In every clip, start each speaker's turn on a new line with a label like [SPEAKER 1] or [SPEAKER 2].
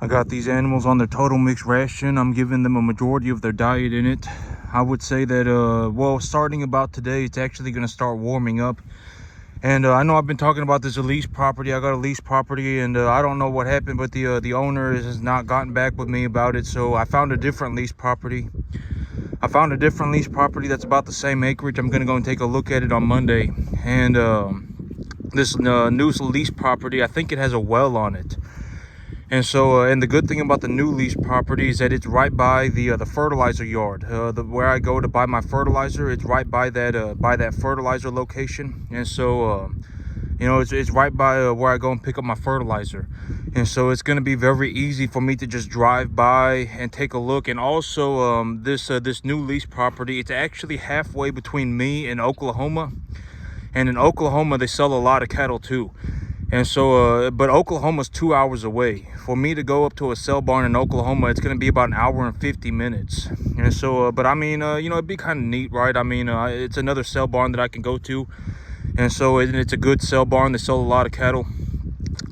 [SPEAKER 1] I got these animals on their total mixed ration. I'm giving them a majority of their diet in it. I would say that, well, starting about today, it's actually going to start warming up. And I know I've been talking about this lease property. I got a lease property, and I don't know what happened, but the owner has not gotten back with me about it. So I found a different lease property. That's about the same acreage. I'm going to go and take a look at it on Monday. And this new lease property, I think it has a well on it. And so, and the good thing about the new lease property is that it's right by the fertilizer yard. Where I go to buy my fertilizer, it's right by that fertilizer location. And so, you know, it's right by where I go and pick up my fertilizer. And so it's going to be very easy for me to just drive by and take a look. And also, this new lease property, it's actually halfway between me and Oklahoma. And in Oklahoma, they sell a lot of cattle too. And so, but Oklahoma's 2 hours away. For me to go up to a sale barn in Oklahoma, it's going to be about 1 hour and 50 minutes. And so, but I mean, you know, it'd be kind of neat, right? I mean, it's another sale barn that I can go to. And so it's a good sale barn. They sell a lot of cattle.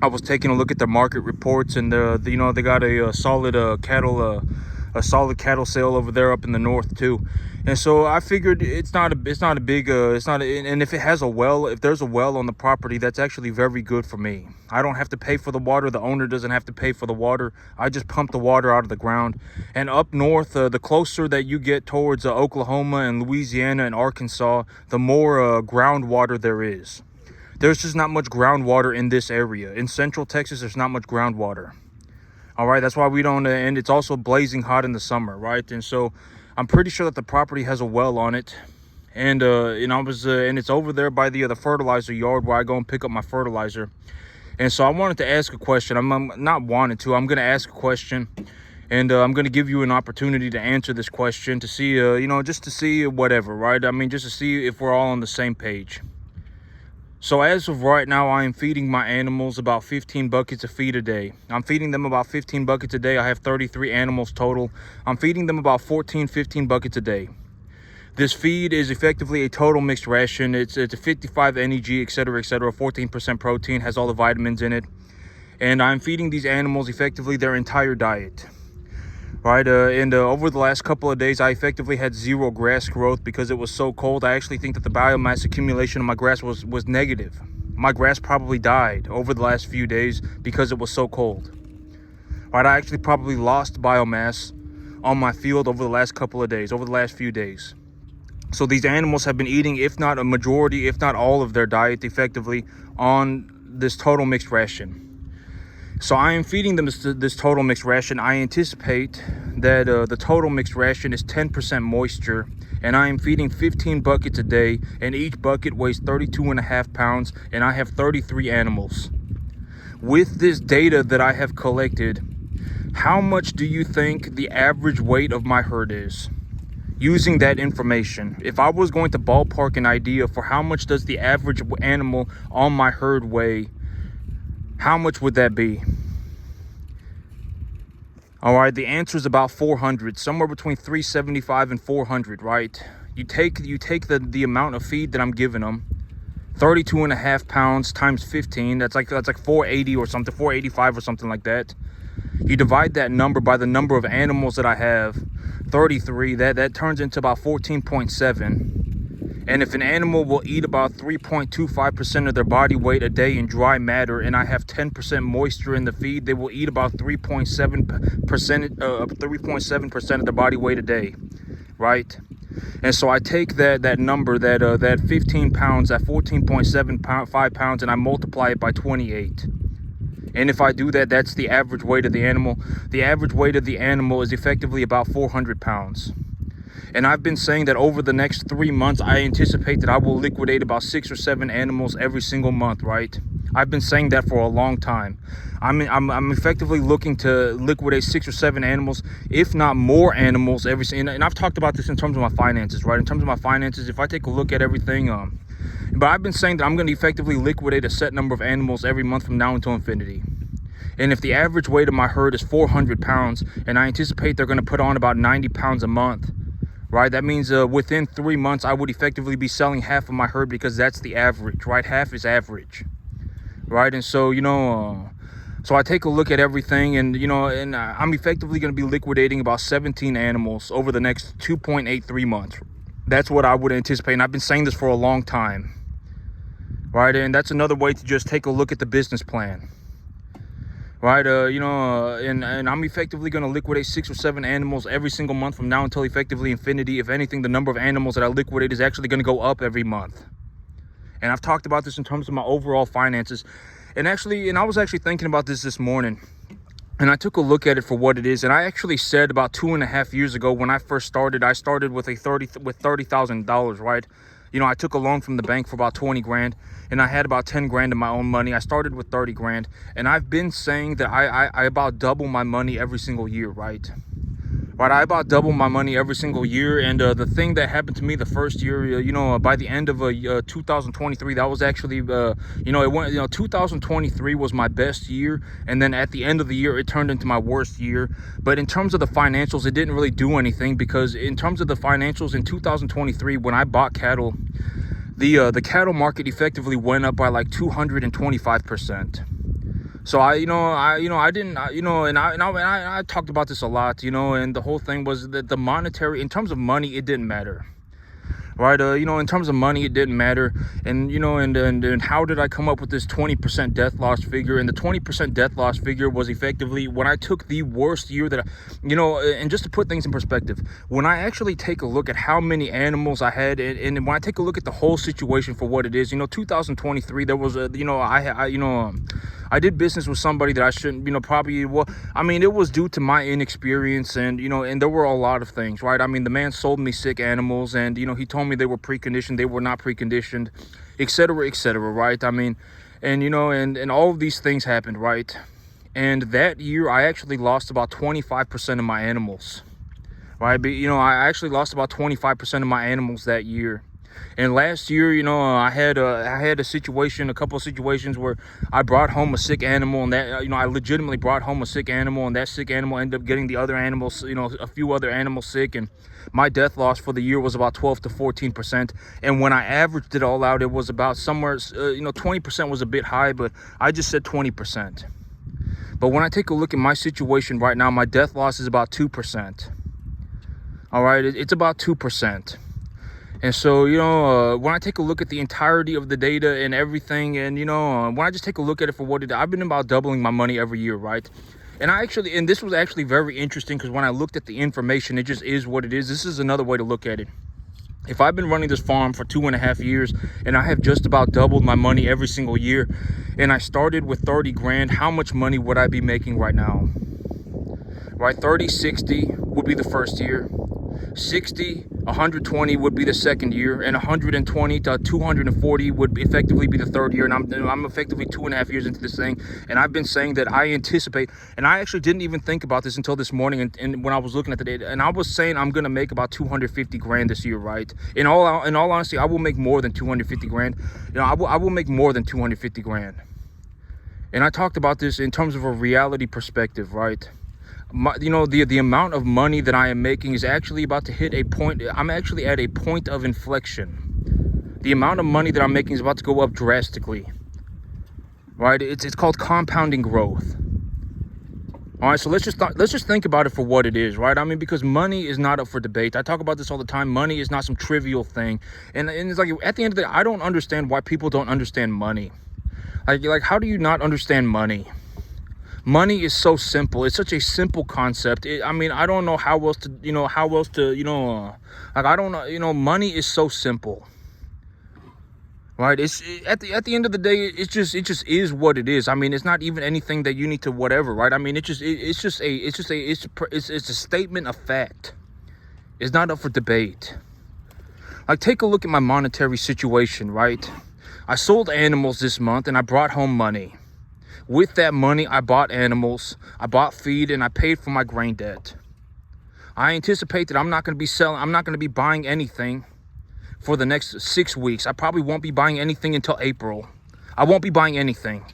[SPEAKER 1] I was taking a look at their market reports, and you know, they got a solid cattle sale over there up in the north too. And so I figured it's not a big and if it has a well, if there's a well on the property, that's actually very good for me. I don't have to pay for the water. The owner doesn't have to pay for the water. I just pump the water out of the ground. And up north, the closer that you get towards Oklahoma and Louisiana and Arkansas, the more groundwater there is. There's just not much groundwater in this area. In Central Texas, there's not much groundwater. All right, that's why we don't, and it's also blazing hot in the summer, right? And so I'm pretty sure that the property has a well on it. And and it's over there by the fertilizer yard where I go and pick up my fertilizer. And so I wanted to ask a question. I'm not wanted to, I'm going to ask a question. And I'm going to give you an opportunity to answer this question to see, you know, just to see whatever, right? I mean, just to see if we're all on the same page. So as of right now, I am feeding my animals about 15 buckets of feed a day. I'm feeding them about 15 buckets a day. I have 33 animals total. I'm feeding them about 15 buckets a day. This feed is effectively a total mixed ration. It's a 55 NEG, etc., 14% protein, has all the vitamins in it. And I'm feeding these animals effectively their entire diet. Right, and over the last couple of days, I effectively had zero grass growth because it was so cold. I actually think that the biomass accumulation of my grass was negative. My grass probably died over the last few days because it was so cold. Right, I actually probably lost biomass on my field over the last couple of days, over the last few days. So these animals have been eating, if not a majority, if not all of their diet effectively on this total mixed ration. So I am feeding them this total mixed ration. I anticipate that the total mixed ration is 10% moisture, and I am feeding 15 buckets a day, and each bucket weighs 32.5 pounds, and I have 33 animals. With this data that I have collected, how much do you think the average weight of my herd is? Using that information, if I was going to ballpark an idea for how much does the average animal on my herd weigh, how much would that be? All right, the answer is about 400, somewhere between 375 and 400, right? You take the amount of feed that I'm giving them, 32.5 pounds times 15, that's like 480 or something, 485 or something like that. You divide that number by the number of animals that I have, 33, that turns into about 14.7. And if an animal will eat about 3.25% of their body weight a day in dry matter, and I have 10% moisture in the feed, they will eat about 3.7% of their body weight a day, right? And so I take that number, that 15 pounds, that 14.75 pounds, and I multiply it by 28. And if I do that, that's the average weight of the animal. The average weight of the animal is effectively about 400 pounds. And I've been saying that over the next 3 months, I anticipate that I will liquidate about 6 or 7 animals every single month, right? I've been saying that for a long time. I'm effectively looking to liquidate 6 or 7 animals, if not more animals and I've talked about this in terms of my finances, right? In terms of my finances, if I take a look at everything, but I've been saying that I'm going to effectively liquidate a set number of animals every month from now until infinity. And if the average weight of my herd is 400 pounds, and I anticipate they're going to put on about 90 pounds a month, right? That means within 3 months, I would effectively be selling half of my herd because that's the average, right? Half is average, right? And so, you know, So I take a look at everything, and I'm effectively going to be liquidating about 17 animals over the next 2.83 months. That's what I would anticipate, and I've been saying this for a long time, right? And that's another way to just take a look at the business plan, right? And I'm effectively going to liquidate 6 or 7 animals every single month from now until effectively infinity. If anything, the number of animals that I liquidate is actually going to go up every month. And I've talked about this in terms of my overall finances. And I was actually thinking about this morning, and I took a look at it for what it is. And I actually said about 2.5 years ago when I first started, I started with $30,000, right? I took a loan from the bank for about 20 grand, and I had about 10 grand in my own money. I started with 30 grand, and I've been saying that I about double my money every single year, right? I about double my money every single year. And the thing that happened to me the first year, by the end of 2023, that was actually, it went, 2023 was my best year. And then at the end of the year, it turned into my worst year. But in terms of the financials, it didn't really do anything, because in terms of the financials in 2023, when I bought cattle, the cattle market effectively went up by like 225%. So I talked about this a lot, and the whole thing was that the monetary, in terms of money, it didn't matter, right? In terms of money, it didn't matter. And, and how did I come up with this 20% death loss figure? And the 20% death loss figure was effectively when I took the worst year that, and just to put things in perspective, when I actually take a look at how many animals I had, and when I take a look at the whole situation for what it is, 2023, there was I did business with somebody that I shouldn't, it was due to my inexperience, and, and there were a lot of things, right? The man sold me sick animals, and, he told me they were preconditioned, they were not preconditioned, et cetera, right? And all of these things happened, right? And that year, I actually lost about 25% of my animals, right? But, I actually lost about 25% of my animals that year. And last year, I had a couple of situations where I brought home a sick animal, and that, I legitimately brought home a sick animal, and that sick animal ended up getting the other animals, a few other animals sick, and my death loss for the year was about 12 to 14%. And when I averaged it all out, it was about somewhere, 20% was a bit high, but I just said 20%. But when I take a look at my situation right now, my death loss is about 2%. All right, it's about 2%. And so, when I take a look at the entirety of the data and everything, and, when I just take a look at it for what it is, I've been about doubling my money every year, right? And this was actually very interesting, because when I looked at the information, it just is what it is. This is another way to look at it. If I've been running this farm for 2.5 years, and I have just about doubled my money every single year, and I started with 30 grand, how much money would I be making right now? Right, 30, 60 would be the first year. 60, 120 would be the second year, and 120 to 240 would effectively be the third year. And I'm effectively 2.5 years into this thing, and I've been saying that I anticipate, and I actually didn't even think about this until this morning, and when I was looking at the data, and I was saying I'm gonna make about 250 grand this year, right? In all honesty, I will make more than 250 grand. I will make more than 250 grand. And I talked about this in terms of a reality perspective, right? The amount of money that I am making is actually about to hit a point. I'm actually at a point of inflection. The amount of money that I'm making is about to go up drastically, right? It's called compounding growth. All right, so let's just think about it for what it is, right? Because money is not up for debate. I talk about this all the time. Money is not some trivial thing, and it's like, at the end of the day, I don't understand why people don't understand money. Like how do you not understand money? Money is so simple. It's such a simple concept. I don't know how else to, I don't know, money is so simple, right? It's at the end of the day, it just is what it is. It's not even anything that you need to whatever, right? It's a statement of fact. It's not up for debate. Like, take a look at my monetary situation, right? I sold animals this month, and I brought home money. With that money, I bought animals, I bought feed, and I paid for my grain debt. I anticipate that I'm not going to be buying anything for the next 6 weeks. I probably won't be buying anything until April. I won't be buying anything.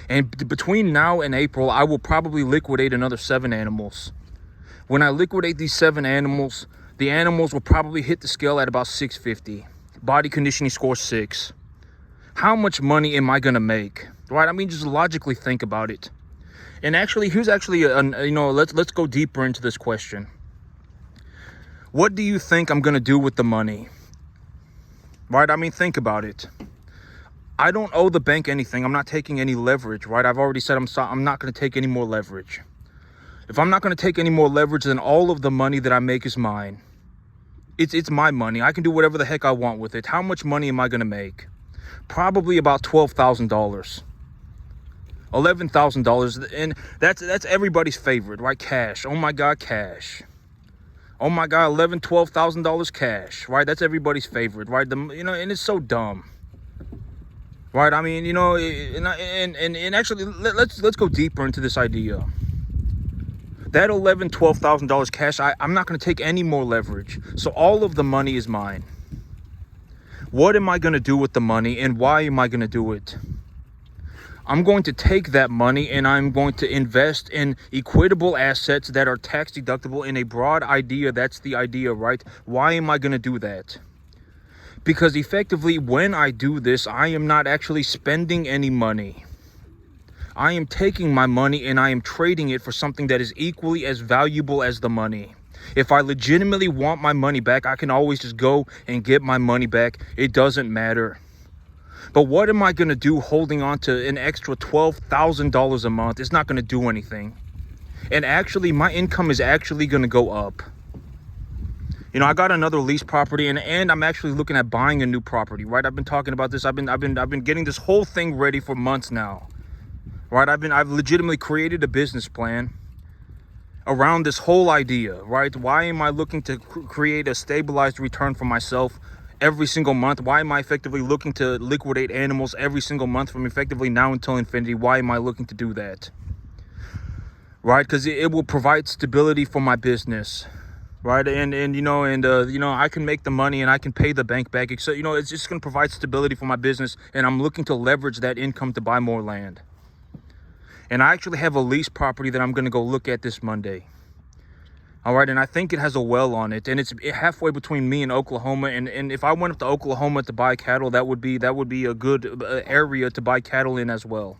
[SPEAKER 1] And between now and April, I will probably liquidate another 7 animals. When I liquidate these 7 animals, the animals will probably hit the scale at about 650. Body conditioning score 6. How much money am I going to make? Right? Just logically think about it. And actually, here's actually let's go deeper into this question. What do you think I'm going to do with the money? Right? I mean, think about it. I don't owe the bank anything. I'm not taking any leverage, right? I've already said I'm not going to take any more leverage. If I'm not going to take any more leverage, then all of the money that I make is mine. It's my money. I can do whatever the heck I want with it. How much money am I going to make? Probably about $12,000. $11,000, and that's everybody's favorite, right? Cash. Oh my God, cash. Oh my God, $12,000 cash, right? That's everybody's favorite, right? And it's so dumb, right? I mean, and actually, let's go deeper into this idea. That $12,000 cash, I'm not going to take any more leverage, so all of the money is mine. What am I going to do with the money, and why am I going to do it? I'm going to take that money and I'm going to invest in equitable assets that are tax deductible in a broad idea. That's the idea, right? Why am I going to do that? Because effectively, when I do this, I am not actually spending any money. I am taking my money and I am trading it for something that is equally as valuable as the money. If I legitimately want my money back, I can always just go and get my money back. It doesn't matter. But what am I going to do holding on to an extra $12,000 a month? It's not going to do anything. And actually, my income is actually going to go up. I got another lease property, and I'm actually looking at buying a new property, right? I've been talking about this. I've been getting this whole thing ready for months now, right? I've legitimately created a business plan around this whole idea, right? Why am I looking to create a stabilized return for myself every single month? Why am I effectively looking to liquidate animals every single month from effectively now until infinity? Why am I looking to do that? Right? Because it will provide stability for my business, right? And I can make the money and I can pay the bank back. So, it's just going to provide stability for my business, and I'm looking to leverage that income to buy more land. And I actually have a lease property that I'm going to go look at this Monday. All right, and I think it has a well on it, and it's halfway between me and Oklahoma. And if I went up to Oklahoma to buy cattle, that would be a good area to buy cattle in as well.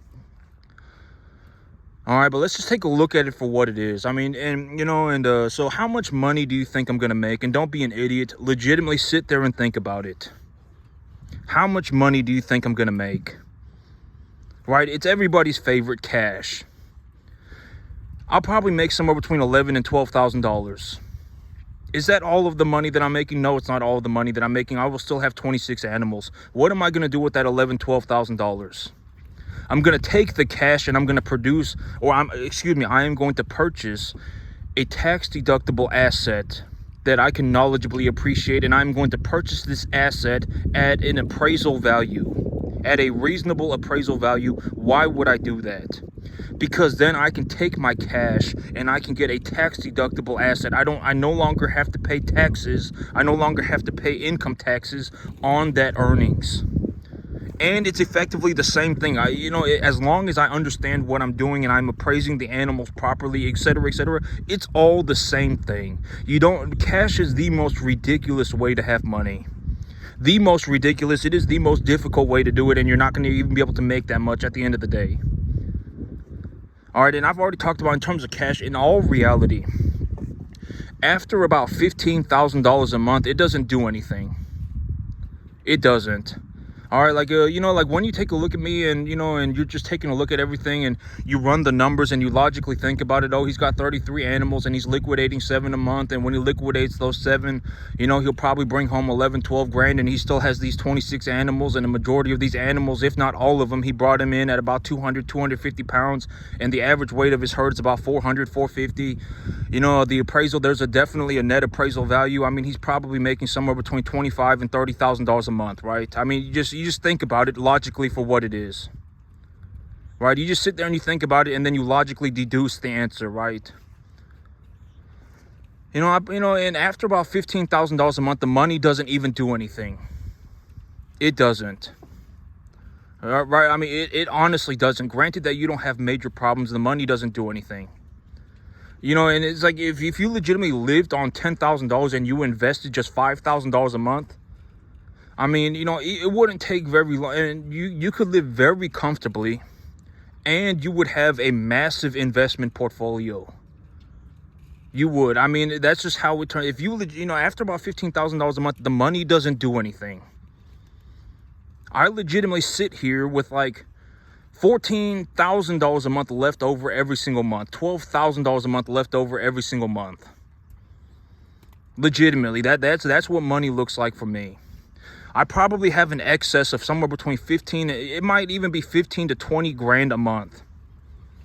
[SPEAKER 1] All right, but let's just take a look at it for what it is. I mean, so how much money do you think I'm gonna make? And don't be an idiot. Legitimately sit there and think about it. How much money do you think I'm gonna make? Right, it's everybody's favorite, cash. I'll probably make somewhere between $11,000 and $12,000. Is that all of the money that I'm making? No, it's not all of the money that I'm making. I will still have 26 animals. What am I going to do with that $11,000, $12,000? I'm going to take the cash and I'm going to I am going to purchase a tax deductible asset that I can knowledgeably appreciate, and I'm going to purchase this asset at an appraisal value, at a reasonable appraisal value. Why would I do that? Because then I can take my cash and I can get a tax deductible asset. I no longer have to pay taxes. I no longer have to pay income taxes on that earnings. And it's effectively the same thing. As long as I understand what I'm doing and I'm appraising the animals properly, etc., it's all the same thing. Cash is the most ridiculous way to have money. The most ridiculous. It is the most difficult way to do it, and you're not going to even be able to make that much at the end of the day. All right, and I've already talked about in terms of cash, in all reality, after about $15,000 a month, it doesn't do anything. It doesn't. All right, like when you take a look at me and you're just taking a look at everything and you run the numbers and you logically think about it. Oh, he's got 33 animals and he's liquidating 7 a month. And when he liquidates those 7, he'll probably bring home 11, 12 grand, and he still has these 26 animals. And the majority of these animals, if not all of them, he brought them in at about 200, 250 pounds. And the average weight of his herd is about 400, 450. The appraisal, there's definitely a net appraisal value. I mean, he's probably making somewhere between $25,000 and $30,000 a month, right? I mean, you just think about it logically for what it is, right? You just sit there and you think about it, and then you logically deduce the answer, right? And after about $15,000 a month, the money doesn't even do anything. It doesn't. Right? I mean, it honestly doesn't. Granted that you don't have major problems, the money doesn't do anything. And it's like if you legitimately lived on $10,000 and you invested just $5,000 a month, I mean, it wouldn't take very long, and you could live very comfortably and you would have a massive investment portfolio. You would. I mean, that's just how it turns. If you, after about $15,000 a month, the money doesn't do anything. I legitimately sit here with like $14,000 a month left over every single month, $12,000 a month left over every single month. Legitimately, that's what money looks like for me. I probably have an excess of somewhere between 15, it might even be 15 to 20 grand a month.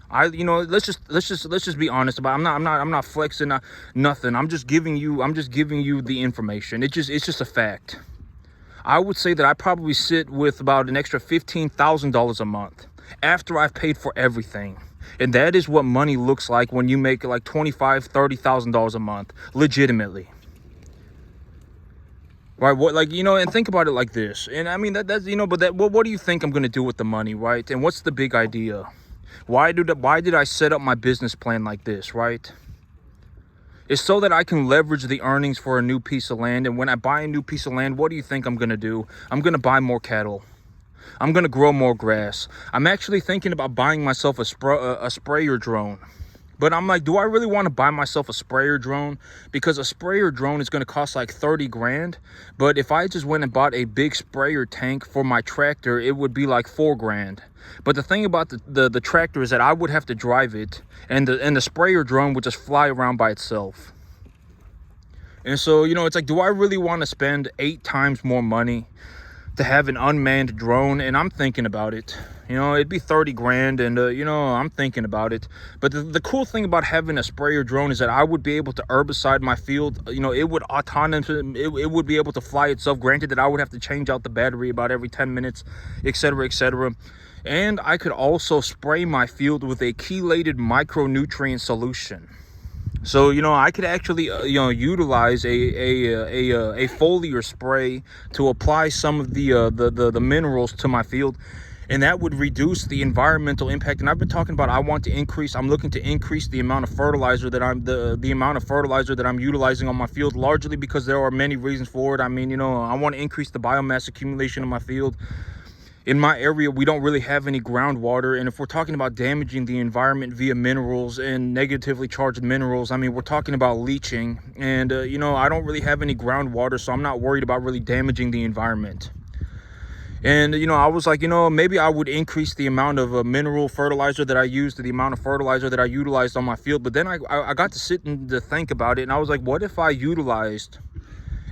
[SPEAKER 1] Let's just be honest about it. I'm not flexing nothing. I'm just giving you the information. It's just a fact. I would say that I probably sit with about an extra $15,000 a month after I've paid for everything. And that is what money looks like when you make like $25,000, $30,000 a month, legitimately. Right, and think about it like this. And I mean, what do you think I'm going to do with the money, right? And what's the big idea? Why did I set up my business plan like this, right? It's so that I can leverage the earnings for a new piece of land. And when I buy a new piece of land, what do you think I'm going to do? I'm going to buy more cattle. I'm going to grow more grass. I'm actually thinking about buying myself a sprayer drone. But I'm like, do I really want to buy myself a sprayer drone? Because a sprayer drone is going to cost like 30 grand. But if I just went and bought a big sprayer tank for my tractor, it would be like 4 grand. But the thing about the tractor is that I would have to drive it, and the sprayer drone would just fly around by itself. And so, it's like, do I really want to spend 8 times more money to have an unmanned drone? And I'm thinking about it. It'd be 30 grand, and I'm thinking about it. But the cool thing about having a sprayer drone is that I would be able to herbicide my field. It would it would be able to fly itself. Granted that I would have to change out the battery about every 10 minutes, etc., etc. And I could also spray my field with a chelated micronutrient solution. So, I could actually, utilize a foliar spray to apply some of the minerals to my field. And that would reduce the environmental impact. And I've been talking about, I'm looking to increase the amount of fertilizer that I'm utilizing on my field, largely because there are many reasons for it. I mean, I want to increase the biomass accumulation in my field. In my area, we don't really have any groundwater. And if we're talking about damaging the environment via minerals and negatively charged minerals, I mean, we're talking about leaching. And, I don't really have any groundwater, so I'm not worried about really damaging the environment. And, I was like, maybe I would increase the amount of mineral fertilizer that I use to the amount of fertilizer that I utilized on my field. But then I got to sit and to think about it. And I was like, what if I utilized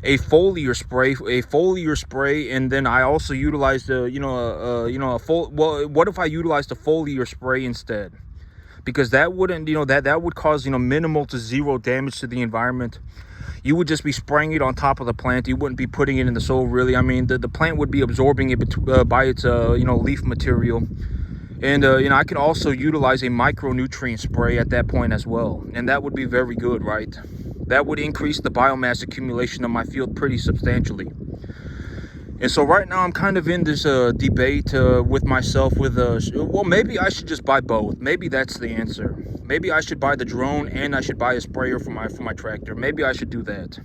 [SPEAKER 1] a foliar spray, and then I also utilized what if I utilized a foliar spray instead? Because that wouldn't, that would cause, minimal to zero damage to the environment. You would just be spraying it on top of the plant. You wouldn't be putting it in the soil, really. I mean, the plant would be absorbing it by its, leaf material. And, I could also utilize a micronutrient spray at that point as well. And that would be very good, right? That would increase the biomass accumulation of my field pretty substantially. And so right now I'm kind of in this debate with myself well, maybe I should just buy both. Maybe that's the answer. Maybe I should buy the drone and I should buy a sprayer for my tractor. Maybe I should do that.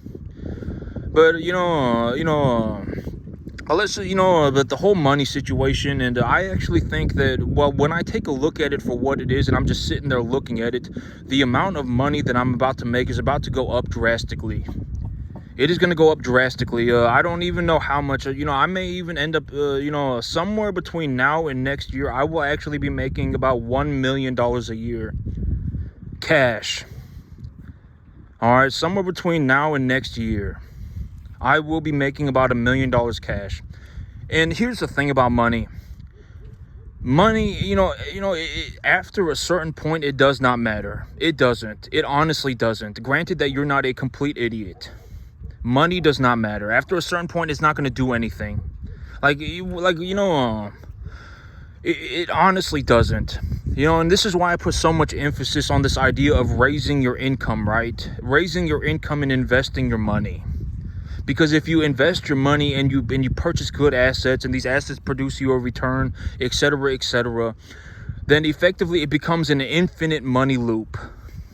[SPEAKER 1] But let's the whole money situation, and I actually think that, well, when I take a look at it for what it is, and I'm just sitting there looking at it, the amount of money that I'm about to make is about to go up drastically. It is going to go up drastically. I don't even know how much. I may even end up, somewhere between now and next year, I will actually be making about $1 million a year, cash. All right, somewhere between now and next year, I will be making about $1 million cash. And here's the thing about money. Money, after a certain point, it does not matter. It doesn't. It honestly doesn't. Granted that you're not a complete idiot. Money does not matter. After a certain point, it's not going to do anything. It honestly doesn't. And this is why I put so much emphasis on this idea of raising your income, right? Raising your income and investing your money. Because if you invest your money and you purchase good assets, and these assets produce you a return, etc., then effectively it becomes an infinite money loop.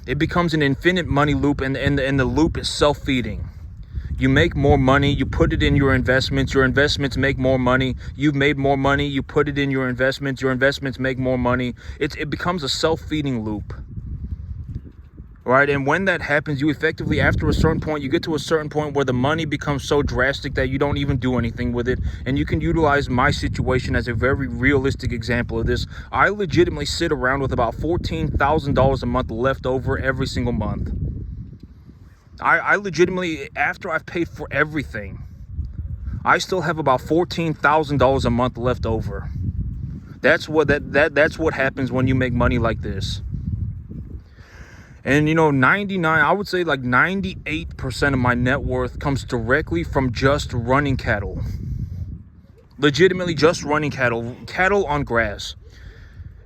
[SPEAKER 1] It becomes an infinite money loop, and the loop is self-feeding. You make more money, you put it in your investments make more money. You've made more money, you put it in your investments make more money. It becomes a self-feeding loop. Right, and when that happens, you effectively, after a certain point, you get to a certain point where the money becomes so drastic that you don't even do anything with it. And you can utilize my situation as a very realistic example of this. I legitimately sit around with about $14,000 a month left over every single month. I legitimately, after I've paid for everything, I still have about $14,000 a month left over. That's what happens when you make money like this. And 98% of my net worth comes directly from just running cattle. Legitimately just running cattle on grass.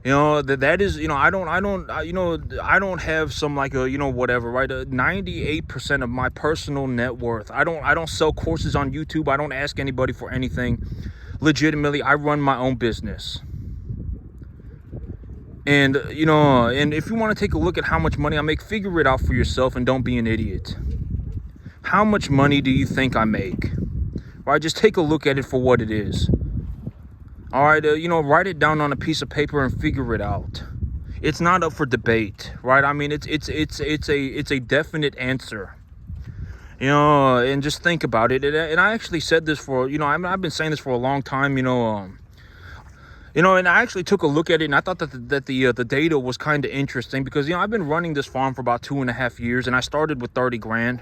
[SPEAKER 1] That is, I don't have some like a, whatever, right? 98% of my personal net worth. I don't sell courses on YouTube. I don't ask anybody for anything. Legitimately, I run my own business. And, and if you want to take a look at how much money I make, figure it out for yourself and don't be an idiot. How much money do you think I make? All right, just take a look at it for what it is. All right, write it down on a piece of paper and figure it out. It's not up for debate, right? I mean, it's a definite answer. And just think about it. And I actually said this for, I've been saying this for a long time, and I actually took a look at it, and I thought that the data was kind of interesting because, I've been running this farm for about 2.5 years, and I started with 30 grand,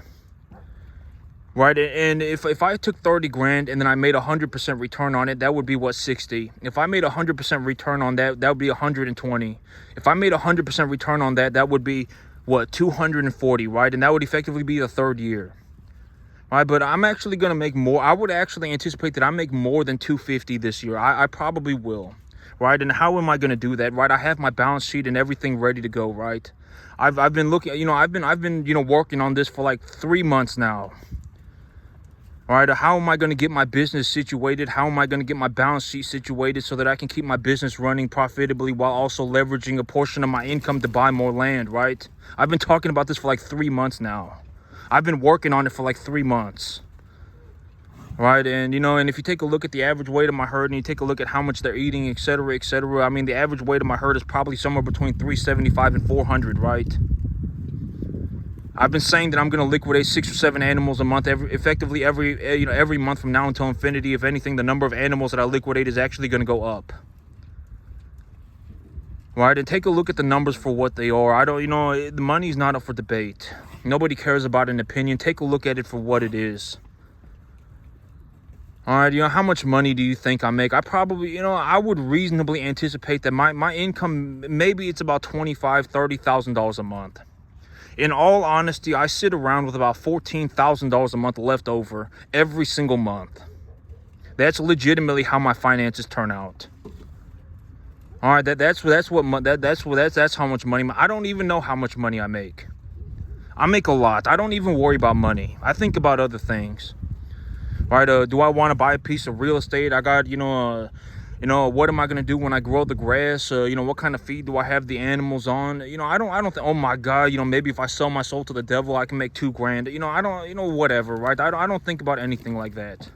[SPEAKER 1] right? And if I took 30 grand and then I made 100% return on it, that would be what, 60. If I made 100% return on that, that would be 120. If I made 100% return on that, that would be what, 240, right? And that would effectively be the third year. Right, but I'm actually going to make more. I would actually anticipate that I make more than 250 this year. I probably will. Right, and how am I going to do that? Right, I have my balance sheet and everything ready to go. Right, I've been looking. I've been working on this for like 3 months now. Right, how am I going to get my business situated? How am I going to get my balance sheet situated so that I can keep my business running profitably while also leveraging a portion of my income to buy more land? Right, I've been talking about this for like 3 months now. I've been working on it for like 3 months. Right, and and if you take a look at the average weight of my herd and you take a look at how much they're eating, etc., etc., I mean, the average weight of my herd is probably somewhere between 375 and 400, right? I've been saying that I'm going to liquidate 6 or 7 animals a month, every month from now until infinity. If anything, the number of animals that I liquidate is actually going to go up. Right, and take a look at the numbers for what they are. The money's not up for debate. Nobody cares about an opinion. Take a look at it for what it is. All right, how much money do you think I make? I probably, I would reasonably anticipate that my income, maybe it's about $25,000, $30,000 a month. In all honesty, I sit around with about $14,000 a month left over every single month. That's legitimately how my finances turn out. All right, that's how much money. I don't even know how much money I make. I make a lot. I don't even worry about money. I think about other things. Right? Do I want to buy a piece of real estate? I got, what am I going to do when I grow the grass? What kind of feed do I have the animals on? I don't think, oh my God, maybe if I sell my soul to the devil, I can make $2,000. I don't, whatever, right? I don't think about anything like that.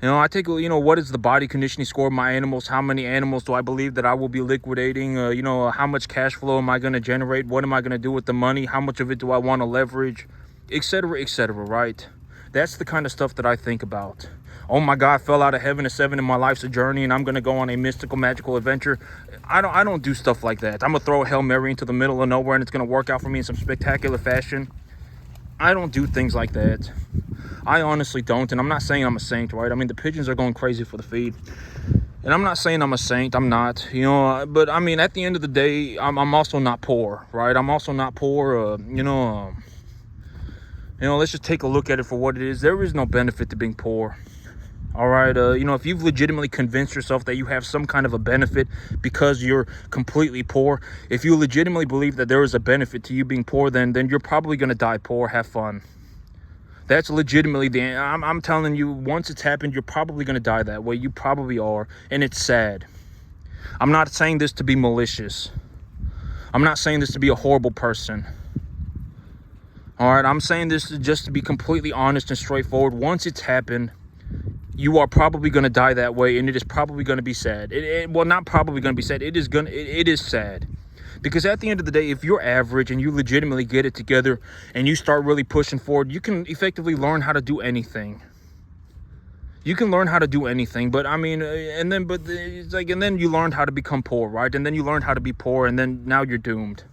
[SPEAKER 1] I take, what is the body conditioning score of my animals? How many animals do I believe that I will be liquidating? How much cash flow am I going to generate? What am I going to do with the money? How much of it do I want to leverage? Et cetera, right? That's the kind of stuff that I think about. Oh my God, I fell out of heaven at 7 and my life's a journey and I'm going to go on a mystical, magical adventure. I don't do stuff like that. I'm going to throw a Hail Mary into the middle of nowhere and it's going to work out for me in some spectacular fashion. I don't do things like that. I honestly don't, and I'm not saying I'm a saint, right? I mean, the pigeons are going crazy for the feed, and I'm not saying I'm a saint. I'm not, but I mean, at the end of the day, I'm also not poor, right? I'm also not poor. Let's just take a look at it for what it is. There is no benefit to being poor. All right, if you've legitimately convinced yourself that you have some kind of a benefit because you're completely poor, if you legitimately believe that there is a benefit to you being poor, then you're probably going to die poor. Have fun. That's legitimately I'm telling you, once it's happened, you're probably going to die that way. You probably are, and it's sad. I'm not saying this to be malicious. I'm not saying this to be a horrible person. All right, I'm saying this just to be completely honest and straightforward. Once it's happened, you are probably going to die that way, and it is probably going to be sad. Well, not probably going to be sad. It is sad. Because at the end of the day, if you're average and you legitimately get it together and you start really pushing forward, you can effectively learn how to do anything. You can learn how to do anything, but I mean, and then you learned how to become poor, right? And then you learned how to be poor, and then now you're doomed.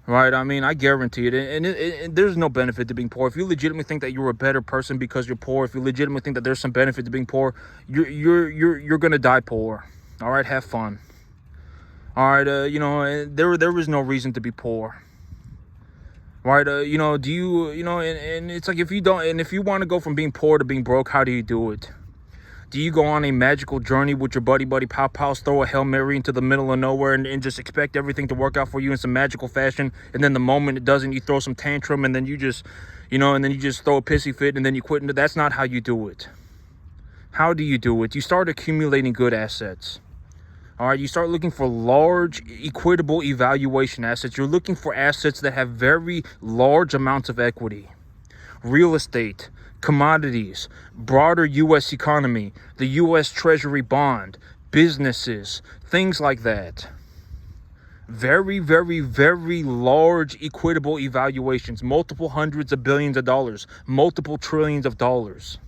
[SPEAKER 1] Right? I mean, I guarantee it. And there's no benefit to being poor. If you legitimately think that you're a better person because you're poor, if you legitimately think that there's some benefit to being poor, you're gonna die poor. All right, have fun. All right, there is no reason to be poor. Right, do you, and it's like, if you want to go from being poor to being broke, how do you do it? Do you go on a magical journey with your buddy pals, throw a Hail Mary into the middle of nowhere and just expect everything to work out for you in some magical fashion, and then the moment it doesn't, you throw some tantrum, and then you just, and then you just throw a pissy fit, and then you quit? That's not how you do it. How do you do it? You start accumulating good assets. All right, you start looking for large, equitable evaluation assets. You're looking for assets that have very large amounts of equity. Real estate, commodities, broader U.S. economy, the U.S. Treasury bond, businesses, things like that. Very, very, very large, equitable evaluations. Multiple hundreds of billions of dollars, multiple trillions of dollars.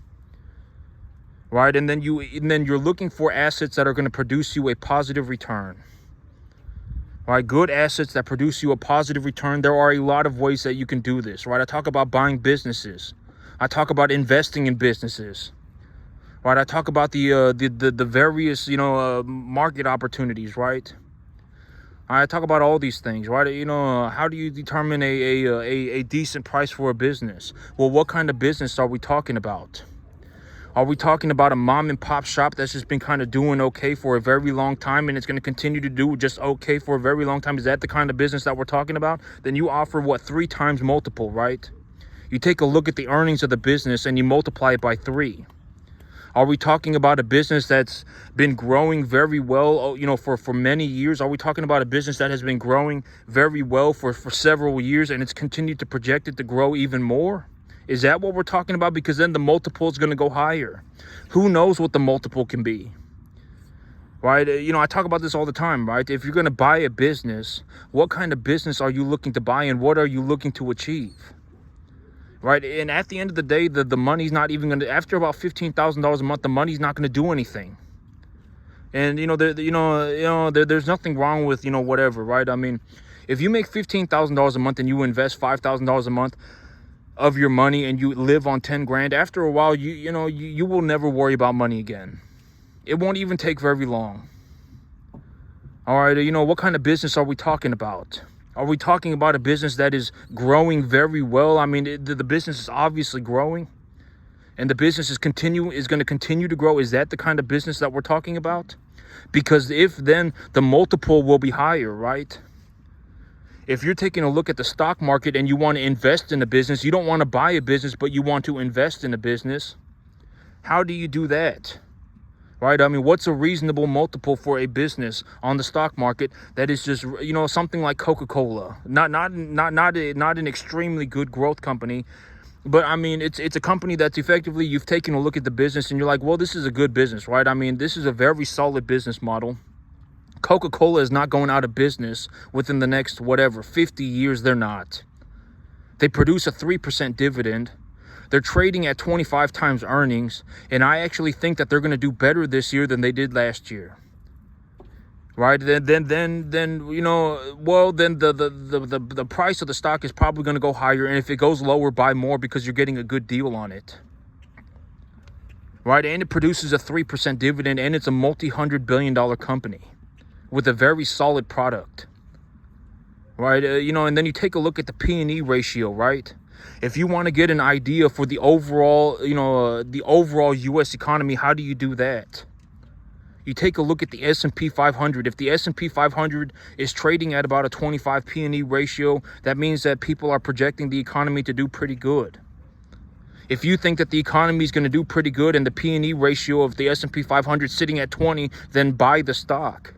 [SPEAKER 1] Right, and then you're looking for assets that are going to produce you a positive return. Right, good assets that produce you a positive return. There are a lot of ways that you can do this. Right, I talk about buying businesses. I talk about investing in businesses. Right, I talk about the various market opportunities. Right, I talk about all these things. Right, how do you determine a decent price for a business? Well, what kind of business are we talking about? Are we talking about a mom and pop shop that's just been kind of doing okay for a very long time, and it's going to continue to do just okay for a very long time? Is that the kind of business that we're talking about? Then you offer 3 times multiple, right? You take a look at the earnings of the business and you multiply it by 3. Are we talking about a business that's been growing very well, for many years? Are we talking about a business that has been growing very well for several years, and it's continued to project it to grow even more? Is that what we're talking about? Because then the multiple is going to go higher. Who knows what the multiple can be? Right? I talk about this all the time, right? If you're going to buy a business, what kind of business are you looking to buy, and what are you looking to achieve? Right? And at the end of the day, the money's not even going to, after about $15,000 a month, the money's not going to do anything. And, there's nothing wrong with, whatever, right? I mean, if you make $15,000 a month and you invest $5,000 a month of your money and you live on 10 grand, after a while, you will never worry about money again. It won't even take very long. All right, what kind of business are we talking about? Are we talking about a business that is growing very well? I mean, the business is obviously growing, and the business is going to continue to grow. Is that the kind of business that we're talking about? Because if then, the multiple will be higher, right? If you're taking a look at the stock market and you want to invest in a business, you don't want to buy a business, but you want to invest in a business. How do you do that? Right? I mean, what's a reasonable multiple for a business on the stock market that is just, something like Coca-Cola? Not an extremely good growth company, but I mean, it's a company that's effectively, you've taken a look at the business and you're like, well, this is a good business, right? I mean, this is a very solid business model. Coca-Cola is not going out of business within the next 50 years. They're not. They produce a 3% dividend. They're trading at 25 times earnings, and I actually think that they're going to do better this year than they did last year. Right? Then the price of the stock is probably going to go higher, and if it goes lower, buy more because you're getting a good deal on it. Right? And it produces a 3% dividend, and it's a multi-$100 billion company with a very solid product, right? And then you take a look at the P&E ratio, right? If you want to get an idea for the overall, the overall U.S. economy, how do you do that? You take a look at the S&P 500. If the S&P 500 is trading at about a 25 P&E ratio, that means that people are projecting the economy to do pretty good. If you think that the economy is going to do pretty good and the P&E ratio of the S&P 500 sitting at 20, then buy the stock.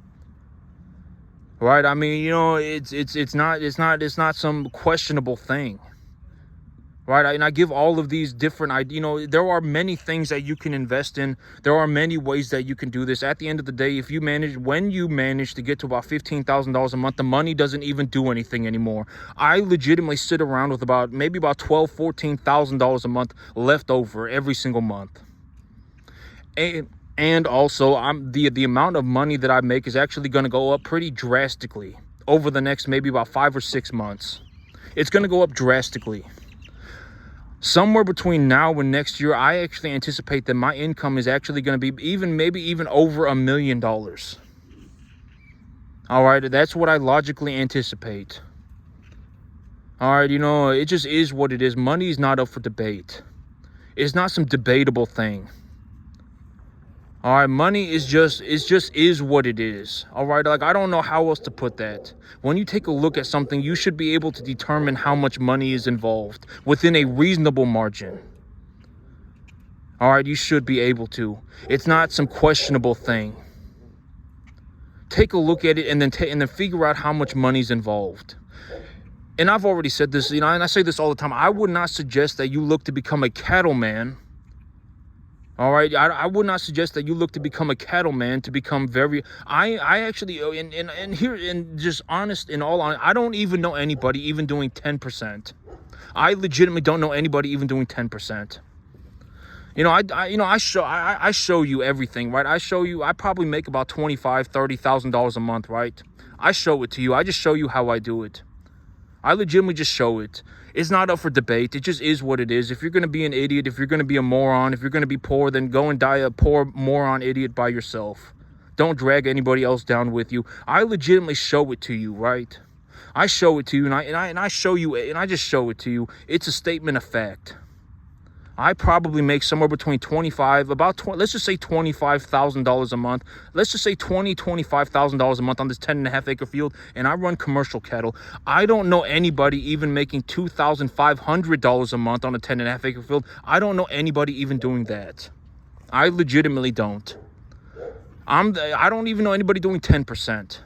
[SPEAKER 1] right? I mean, it's not some questionable thing, right? And I give all of these different, there are many things that you can invest in. There are many ways that you can do this. At the end of the day, when you manage to get to about $15,000 a month, the money doesn't even do anything anymore. I legitimately sit around with maybe about $14,000 a month left over every single month. And also, the amount of money that I make is actually going to go up pretty drastically over the next maybe about 5 or 6 months. It's going to go up drastically. Somewhere between now and next year, I actually anticipate that my income is actually going to be maybe even over $1 million. All right, that's what I logically anticipate. All right, it just is what it is. Money is not up for debate. It's not some debatable thing. All right, money is just what it is. All right, like, I don't know how else to put that. When you take a look at something, you should be able to determine how much money is involved within a reasonable margin. All right, you should be able to. It's not some questionable thing. Take a look at it and then figure out how much money's involved. And I've already said this, and I say this all the time. I would not suggest that you look to become a cattleman. All right, I would not suggest that you look to become a cattleman, to become I actually, and here, and just honest, in all honesty, I don't even know anybody even doing 10%. I legitimately don't know anybody even doing 10%. I show you everything, right? I probably make about $25,000-$30,000 a month, right? I show it to you. I just show you how I do it. I legitimately just show it. It's not up for debate. It just is what it is. If you're going to be an idiot, if you're going to be a moron, if you're going to be poor, then go and die a poor moron idiot by yourself. Don't drag anybody else down with you. I legitimately show it to you, right? I show it to you, and I show you, and I just show it to you. It's a statement of fact. I probably make somewhere between let's just say $25,000 a month. Let's just say $25,000 a month on this 10.5 acre field, and I run commercial cattle. I don't know anybody even making $2,500 a month on a 10.5 acre field. I don't know anybody even doing that. I legitimately don't. I don't even know anybody doing 10%.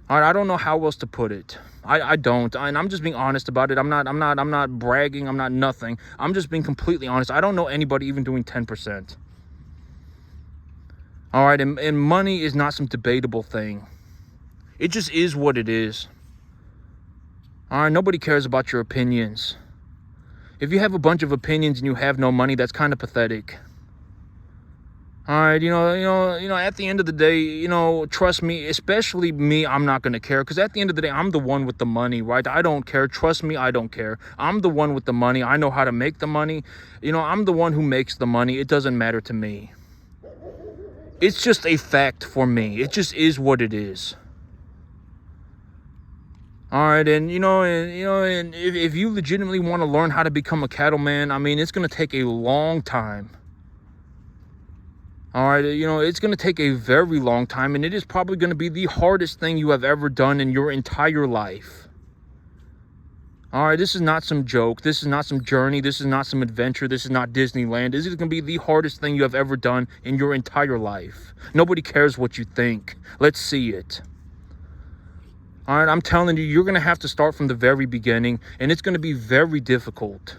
[SPEAKER 1] All right, I don't know how else to put it. I don't, and I'm just being honest about it. I'm not bragging. I'm not nothing. I'm just being completely honest. I don't know anybody even doing 10%. All right, and money is not some debatable thing. It just is what it is. All right, nobody cares about your opinions. If you have a bunch of opinions and you have no money, that's kind of pathetic. All right, at the end of the day, trust me, especially me, I'm not going to care, because at the end of the day, I'm the one with the money, right? I don't care. Trust me, I don't care. I'm the one with the money. I know how to make the money. I'm the one who makes the money. It doesn't matter to me. It's just a fact for me. It just is what it is. All right, and if you legitimately want to learn how to become a cattleman, I mean, it's going to take a long time. All right, it's going to take a very long time, and it is probably going to be the hardest thing you have ever done in your entire life. All right, this is not some joke. This is not some journey. This is not some adventure. This is not Disneyland. This is going to be the hardest thing you have ever done in your entire life. Nobody cares what you think. Let's see it. All right, I'm telling you, you're going to have to start from the very beginning, and it's going to be very difficult.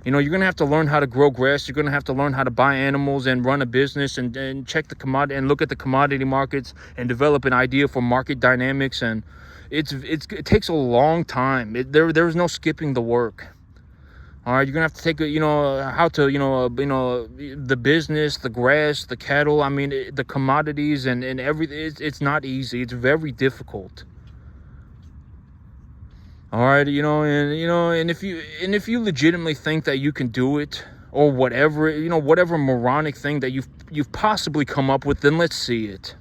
[SPEAKER 1] You're going to have to learn how to grow grass. You're going to have to learn how to buy animals and run a business and check the commodity and look at the commodity markets and develop an idea for market dynamics. And it takes a long time. There's no skipping the work. All right, you're going to have to take the business, the grass, the cattle. I mean, the commodities and everything. It's not easy. It's very difficult. All right, and if you legitimately think that you can do it, or whatever moronic thing that you've possibly come up with, then let's see it.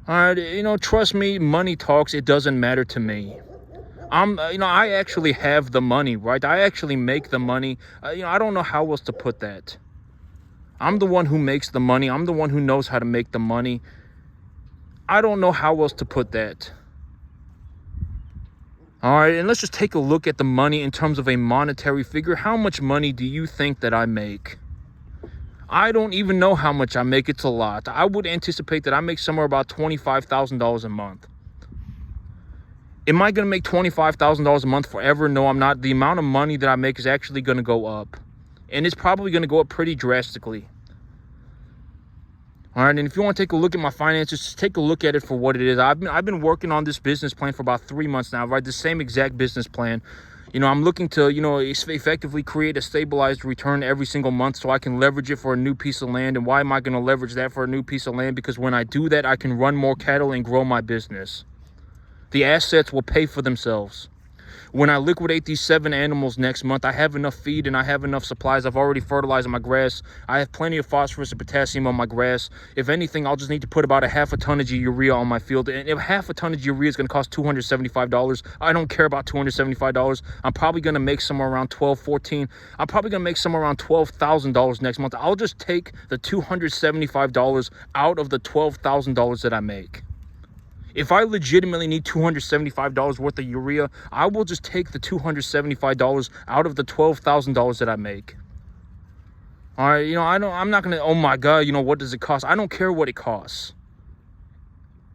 [SPEAKER 1] All right, trust me, money talks. It doesn't matter to me. I actually have the money, right? I actually make the money. I don't know how else to put that. I'm the one who makes the money. I'm the one who knows how to make the money. I don't know how else to put that. All right, and let's just take a look at the money in terms of a monetary figure. How much money do you think that I make? I don't even know how much I make. It's a lot. I would anticipate that I make somewhere about $25,000 a month. Am I going to make $25,000 a month forever? No, I'm not. The amount of money that I make is actually going to go up. And it's probably going to go up pretty drastically. All right, and if you want to take a look at my finances, just take a look at it for what it is. I've been working on this business plan for about 3 months now, right? The same exact business plan. I'm looking to, effectively create a stabilized return every single month so I can leverage it for a new piece of land. And why am I going to leverage that for a new piece of land? Because when I do that, I can run more cattle and grow my business. The assets will pay for themselves. When I liquidate these 7 animals next month, I have enough feed and I have enough supplies. I've already fertilized my grass. I have plenty of phosphorus and potassium on my grass. If anything, I'll just need to put about a half a tonnage of urea on my field. And if half a tonnage of urea is going to cost $275, I don't care about $275. I'm probably going to make somewhere around I'm probably going to make somewhere around $12,000 next month. I'll just take the $275 out of the $12,000 that I make. If I legitimately need $275 worth of urea, I will just take the $275 out of the $12,000 that I make. All right, I'm not going to, oh my God, what does it cost? I don't care what it costs.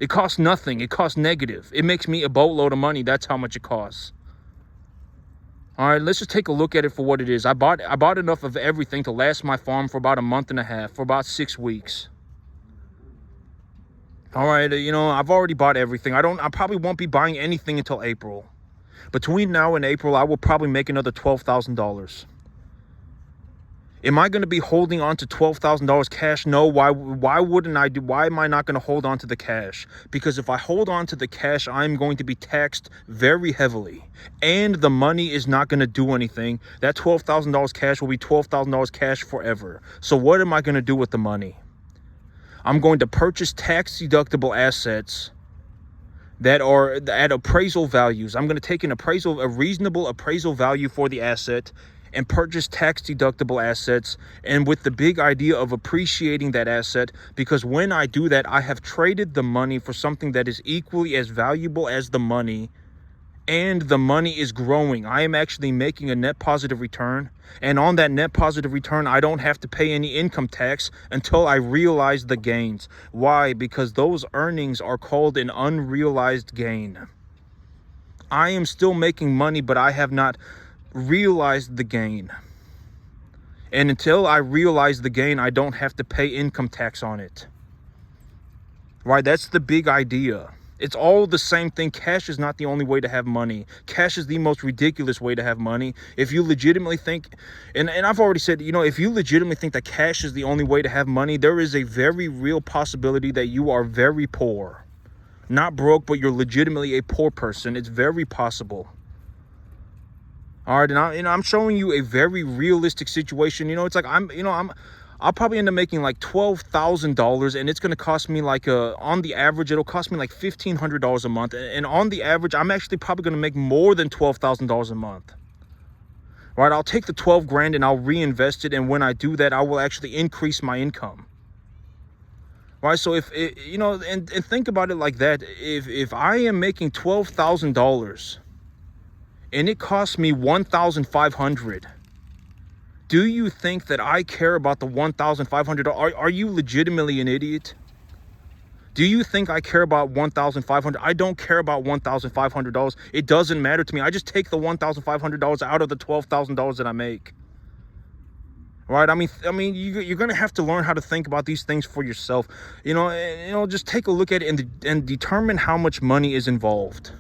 [SPEAKER 1] It costs nothing. It costs negative. It makes me a boatload of money. That's how much it costs. All right, let's just take a look at it for what it is. I bought enough of everything to last my farm for about a month and a half, for about 6 weeks. All right, I've already bought everything. I probably won't be buying anything until April. Between now and April, I will probably make another $12,000. Am I going to be holding on to $12,000 cash? No. Why wouldn't I do? Why am I not going to hold on to the cash? Because if I hold on to the cash, I'm going to be taxed very heavily. And the money is not going to do anything. That $12,000 cash will be $12,000 cash forever. So what am I going to do with the money? I'm going to purchase tax-deductible assets that are at appraisal values. I'm going to take a reasonable appraisal value for the asset and purchase tax-deductible assets, and with the big idea of appreciating that asset, because when I do that, I have traded the money for something that is equally as valuable as the money, and the money is growing. I am actually making a net positive return. And on that net positive return, I don't have to pay any income tax until I realize the gains. Why? Because those earnings are called an unrealized gain. I am still making money, but I have not realized the gain. And until I realize the gain, I don't have to pay income tax on it. Right? That's the big idea. It's all the same thing. Cash is not the only way to have money. Cash is the most ridiculous way to have money. If you legitimately think, and I've already said, if you legitimately think that cash is the only way to have money, there is a very real possibility that you are very poor. Not broke, but you're legitimately a poor person. It's very possible. All right, and I'm showing you a very realistic situation. It's like I'll probably end up making like $12,000, and it's going to cost me on the average, it'll cost me like $1,500 a month. And on the average, I'm actually probably going to make more than $12,000 a month. Right? I'll take the 12 grand and I'll reinvest it. And when I do that, I will actually increase my income. Right? So and think about it like that. If I am making $12,000 and it costs me $1,500, do you think that I care about the $1,500? Are you legitimately an idiot? Do you think I care about $1,500? I don't care about $1,500. It doesn't matter to me. I just take the $1,500 out of the $12,000 that I make. Right? I mean, you're gonna have to learn how to think about these things for yourself. Just take a look at it and determine how much money is involved.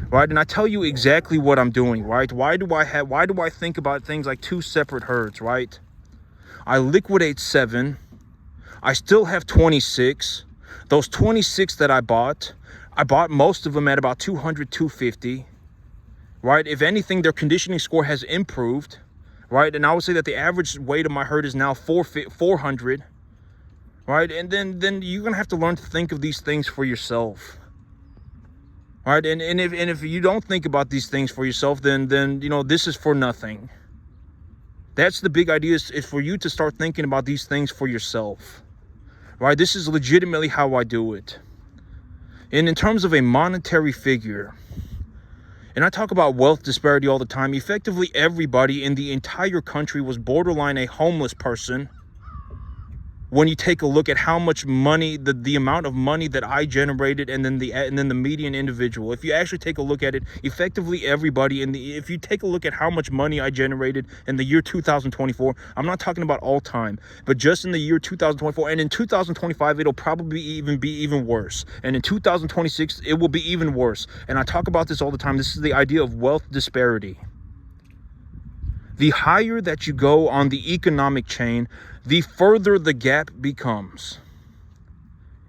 [SPEAKER 1] Right, and I tell you exactly what I'm doing, right? Why do I think about things like 2 separate herds, right? I liquidate 7. I still have 26. Those 26 that I bought most of them at about 200, 250, right? If anything, their conditioning score has improved, right? And I would say that the average weight of my herd is now 400, right? And then you're gonna have to learn to think of these things for yourself. All right, and if you don't think about these things for yourself, then this is for nothing. That's the big idea, is for you to start thinking about these things for yourself. Right? This is legitimately how I do it. And in terms of a monetary figure, and I talk about wealth disparity all the time, effectively everybody in the entire country was borderline a homeless person when you take a look at how much money, the amount of money that I generated, and then the median individual. If you actually take a look at it, effectively everybody if you take a look at how much money I generated in the year 2024, I'm not talking about all time, but just in the year 2024, and in 2025 it'll probably be even worse, and in 2026 it will be even worse. And I talk about this all the time. This is the idea of wealth disparity. The higher that you go on the economic chain, the further the gap becomes.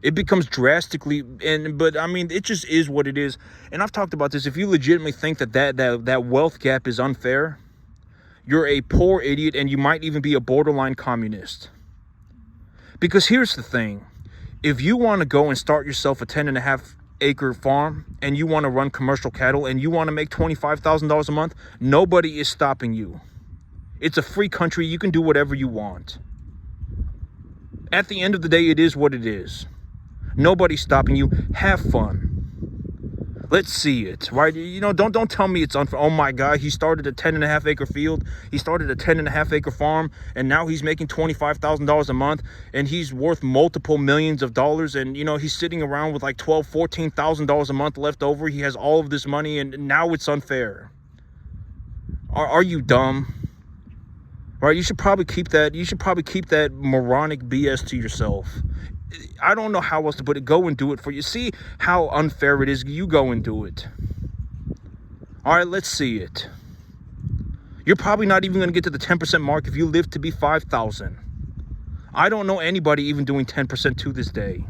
[SPEAKER 1] It becomes drastically, but I mean, it just is what it is. And I've talked about this. If you legitimately think that wealth gap is unfair, you're a poor idiot, and you might even be a borderline communist. Because here's the thing. If you want to go and start yourself a 10.5-acre farm, and you want to run commercial cattle, and you want to make $25,000 a month, nobody is stopping you. It's a free country. You can do whatever you want. At the end of the day, it is what it is. Nobody's stopping you. Have fun. Let's see it, right? Don't tell me it's unfair. Oh my God, he started a 10.5-acre field. He started a 10.5-acre farm, and now he's making $25,000 a month, and he's worth multiple millions of dollars. And he's sitting around with like $12,000, $14,000 a month left over. He has all of this money, and now it's unfair. Are you dumb? Right, you should probably keep that moronic BS to yourself. I don't know how else to put it. Go and do it for you. See how unfair it is. You go and do it. All right, let's see it. You're probably not even going to get to the 10% mark if you live to be 5,000. I don't know anybody even doing 10% to this day.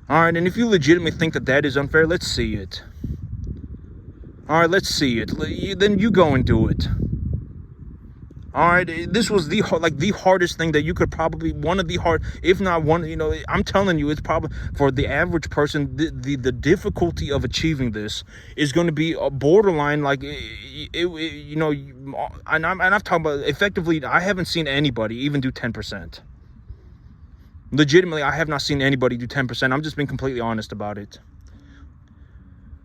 [SPEAKER 1] All right, and if you legitimately think that is unfair, let's see it. All right, let's see it. Then you go and do it. All right, this was the hardest thing that you could probably, one of the hard, if not one, I'm telling you, it's probably for the average person, the difficulty of achieving this is going to be a borderline, and I've talked about, effectively, I haven't seen anybody even do 10%. Legitimately, I have not seen anybody do 10%. I'm just being completely honest about it.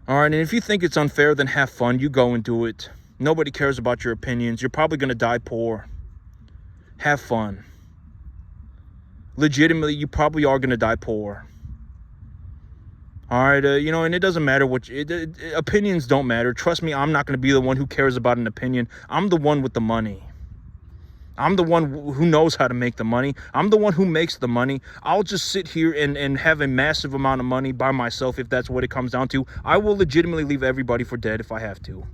[SPEAKER 1] All right, and if you think it's unfair, then have fun. You go and do it. Nobody cares about your opinions. You're probably going to die poor. Have fun. Legitimately, you probably are going to die poor. All right, and it doesn't matter opinions don't matter. Trust me, I'm not going to be the one who cares about an opinion. I'm the one with the money. I'm the one who knows how to make the money. I'm the one who makes the money. I'll just sit here and have a massive amount of money by myself if that's what it comes down to. I will legitimately leave everybody for dead if I have to.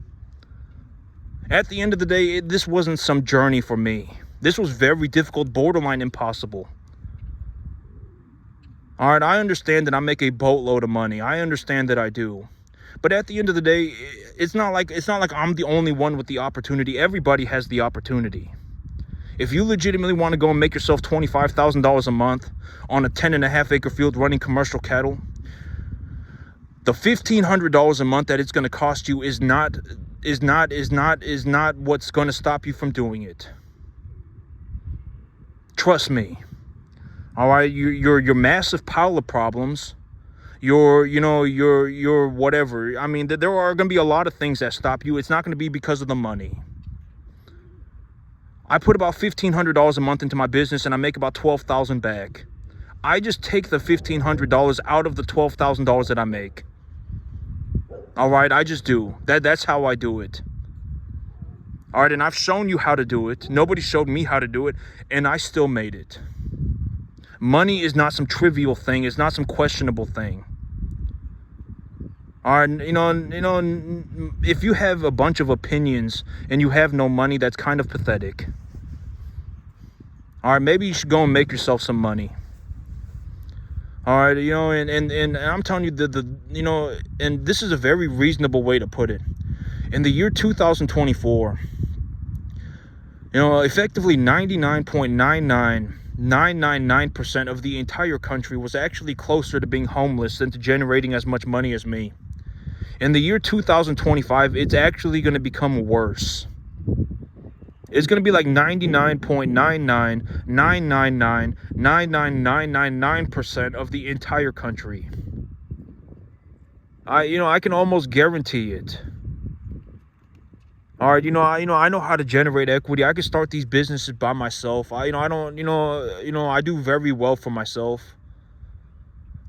[SPEAKER 1] At the end of the day, this wasn't some journey for me. This was very difficult, borderline impossible. All right, I understand that I make a boatload of money. I understand that I do. But at the end of the day, it's not like I'm the only one with the opportunity. Everybody has the opportunity. If you legitimately want to go and make yourself $25,000 a month on a 10.5-acre field running commercial cattle, the $1,500 a month that it's going to cost you is not what's going to stop you from doing it. Trust me. All right, your massive pile of problems, your whatever. I mean, there are going to be a lot of things that stop you. It's not going to be because of the money. I put about $1,500 a month into my business, and I make about $12,000 back. I just take the $1,500 out of the $12,000 that I make. All right, I just do. That's how I do it. All right, and I've shown you how to do it. Nobody showed me how to do it, and I still made it. Money is not some trivial thing. It's not some questionable thing. All right, if you have a bunch of opinions and you have no money, that's kind of pathetic. All right, maybe you should go and make yourself some money. All right, and I'm telling you, and this is a very reasonable way to put it. In the year 2024, effectively 99.99999% of the entire country was actually closer to being homeless than to generating as much money as me. In the year 2025, it's actually going to become worse. It's going to be like 99.999999999% of the entire country. I can almost guarantee it. All right, I know how to generate equity. I can start these businesses by myself. I don't, I do very well for myself.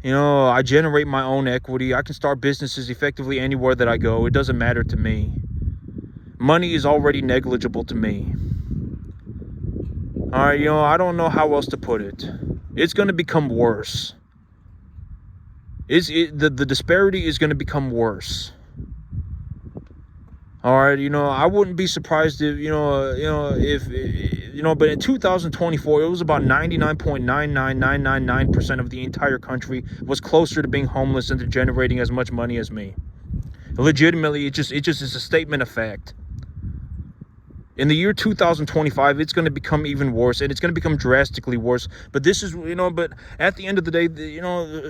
[SPEAKER 1] I generate my own equity. I can start businesses effectively anywhere that I go. It doesn't matter to me. Money is already negligible to me. All right, I don't know how else to put it. It's going to become worse. The disparity is going to become worse. All right, I wouldn't be surprised if, but in 2024, it was about 99.99999% of the entire country was closer to being homeless than to generating as much money as me. Legitimately, it just is a statement of fact. In the year 2025, it's going to become even worse, and it's going to become drastically worse. But this is, but at the end of the day,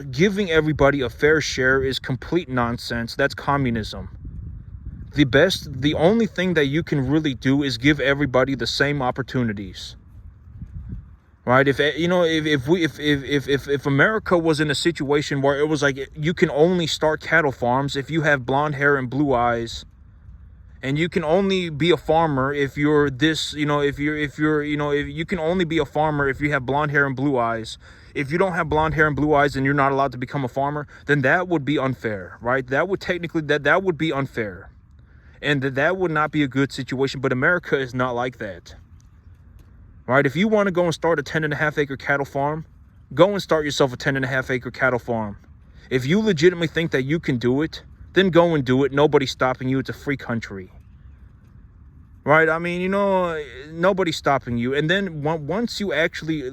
[SPEAKER 1] giving everybody a fair share is complete nonsense. That's communism. The only thing that you can really do is give everybody the same opportunities. Right? If America was in a situation where it was like you can only start cattle farms if you have blonde hair and blue eyes, and you can only be a farmer if you're this, if you can only be a farmer if you have blonde hair and blue eyes. If you don't have blonde hair and blue eyes and you're not allowed to become a farmer, then that would be unfair, right? That would be unfair. And that would not be a good situation. But America is not like that. Right? If you want to go and start a 10.5 acre cattle farm, go and start yourself a 10.5 acre cattle farm. If you legitimately think that you can do it, then go and do it. Nobody's stopping you. It's a free country. Right? I mean, nobody's stopping you. And then once you actually,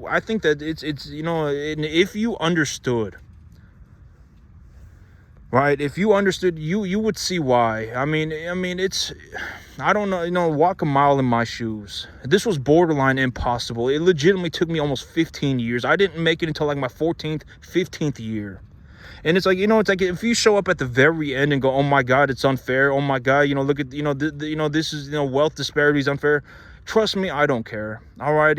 [SPEAKER 1] I think that it's if you understood, right? If you understood, you would see why. I mean, I don't know, walk a mile in my shoes. This was borderline impossible. It legitimately took me almost 15 years. I didn't make it until like my 14th, 15th year. And it's like, it's like if you show up at the very end and go, oh my God, it's unfair. Oh my God, look at, this is, wealth disparity is unfair. Trust me, I don't care. All right.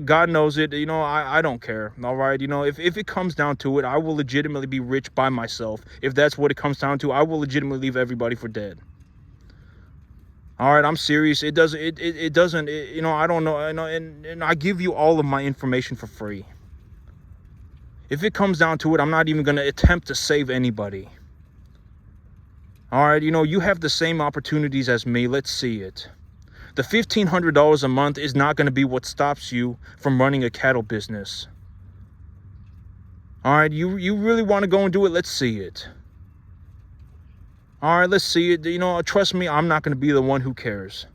[SPEAKER 1] God knows it. I don't care. All right. If it comes down to it, I will legitimately be rich by myself. If that's what it comes down to, I will legitimately leave everybody for dead. All right. I'm serious. It doesn't, I don't know. And I give you all of my information for free. If it comes down to it, I'm not even going to attempt to save anybody. All right. You have the same opportunities as me. Let's see it. The $1,500 a month is not going to be what stops you from running a cattle business. All right. You really want to go and do it? Let's see it. All right. Let's see it. Trust me, I'm not going to be the one who cares.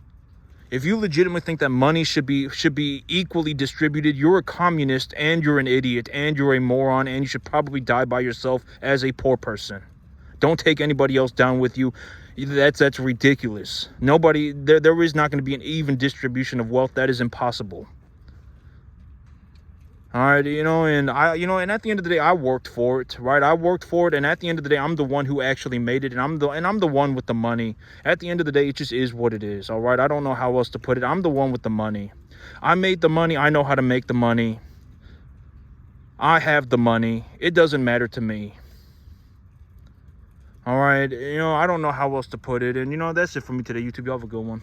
[SPEAKER 1] If you legitimately think that money should be equally distributed, you're a communist and you're an idiot and you're a moron and you should probably die by yourself as a poor person. Don't take anybody else down with you. That's ridiculous. There is not going to be an even distribution of wealth. That is impossible. All right, and and at the end of the day, I worked for it, right? I worked for it, and at the end of the day, I'm the one who actually made it, and I'm the one with the money. At the end of the day, it just is what it is, all right? I don't know how else to put it. I'm the one with the money. I made the money. I know how to make the money. I have the money. It doesn't matter to me. All right, I don't know how else to put it, and that's it for me today, YouTube. You have a good one.